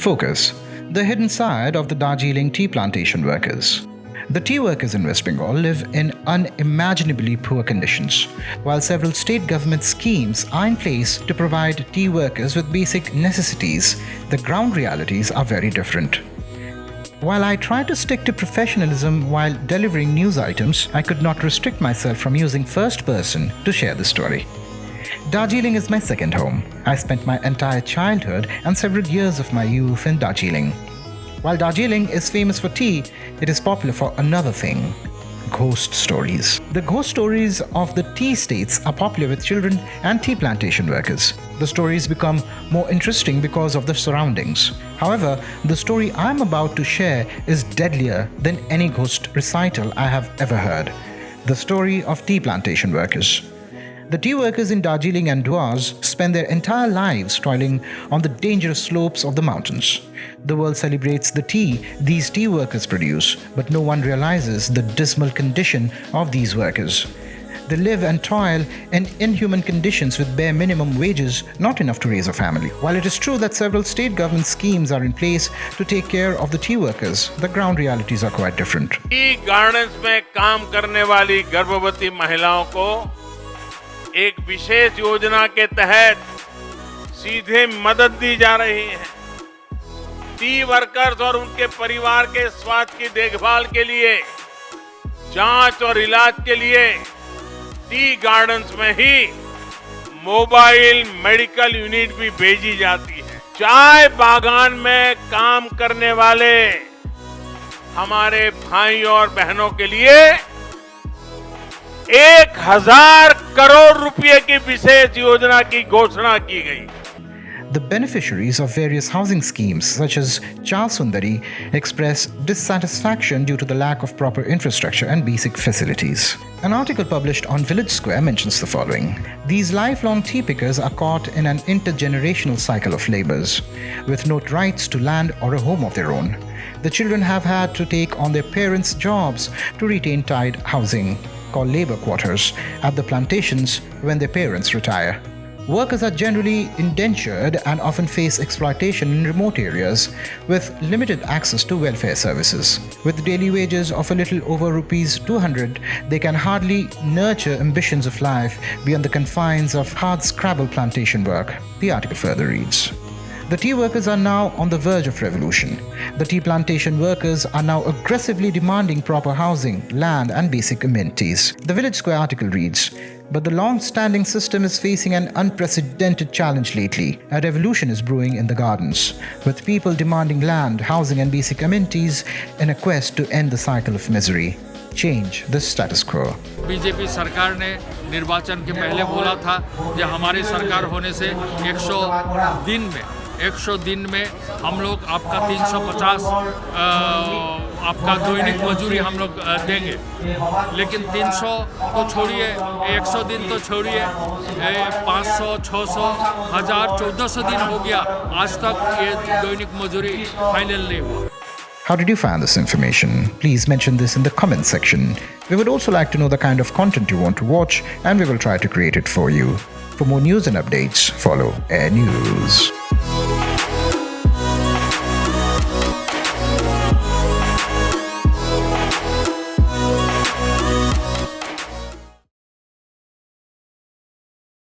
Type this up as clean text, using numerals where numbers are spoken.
Focus: the hidden side of the Darjeeling tea plantation workers. The tea workers in West Bengal live in unimaginably poor conditions. While several state government schemes are in place to provide tea workers with basic necessities, the ground realities are very different. While I try to stick to professionalism while delivering news items, I could not restrict myself from using first person to share the story. Darjeeling is my second home. I spent my entire childhood and several years of my youth in Darjeeling. While Darjeeling is famous for tea, it is popular for another thing: ghost stories. The ghost stories of the tea states are popular with children and tea plantation workers. The stories become more interesting because of the surroundings. However, the story I'm about to share is deadlier than any ghost recital I have ever heard. The story of tea plantation workers. The tea workers in Darjeeling and Dooars spend their entire lives toiling on the dangerous slopes of the mountains. The world celebrates the tea these tea workers produce, but no one realizes the dismal condition of these workers. They live and toil in inhuman conditions with bare minimum wages, not enough to raise a family. While it is true that several state government schemes are in place to take care of the tea workers, the ground realities are quite different. Tea gardens में काम करने वाली गर्भवती महिलाओं को एक विशेष योजना के तहत सीधे मदद दी जा रही है। टी वर्कर्स और उनके परिवार के स्वास्थ्य की देखभाल के लिए, जांच और इलाज के लिए टी गार्डन्स में ही मोबाइल मेडिकल यूनिट भी भेजी जाती है। चाय बागान में काम करने वाले हमारे भाई और बहनों के लिए 1000 करोड़ रुपए की विशेष योजना की घोषणा की गई। The beneficiaries of various housing schemes, such as Cha Sundari, express dissatisfaction due to the lack of proper infrastructure and basic facilities. An article published on Village Square mentions the following: these lifelong tea pickers are caught in an intergenerational cycle of labors, with no rights to land or a home of their own. The children have had to take on their parents' jobs to retain tied housing, called labor quarters, at the plantations when their parents retire. Workers are generally indentured and often face exploitation in remote areas with limited access to welfare services. With daily wages of a little over rupees 200, they can hardly nurture ambitions of life beyond the confines of hard-scrabble plantation work. The article further reads: the tea workers are now on the verge of revolution. The tea plantation workers are now aggressively demanding proper housing, land, and basic amenities. The Village Square article reads: but the long-standing system is facing an unprecedented challenge lately. A revolution is brewing in the gardens, with people demanding land, housing, and basic amenities in a quest to end the cycle of misery. Change the status quo. BJP सरकार ने निर्वाचन के पहले बोला था कि हमारी सरकार होने से 100 दिन में हम लोग आपका 350 आपका दैनिक मजूरी हम लोग देंगे। लेकिन 300 तो छोड़िए, 100 दिन तो छोड़िए, 500, 600, 1000, 1400 दिन हो गया, आज तक ये दैनिक मजूरी फाइनल नहीं हुआ। How did you find this information? Please mention this in the comments section. We would also like to know the kind of content you want to watch, and we will try to create it for you. For more news and updates, follow Airr News.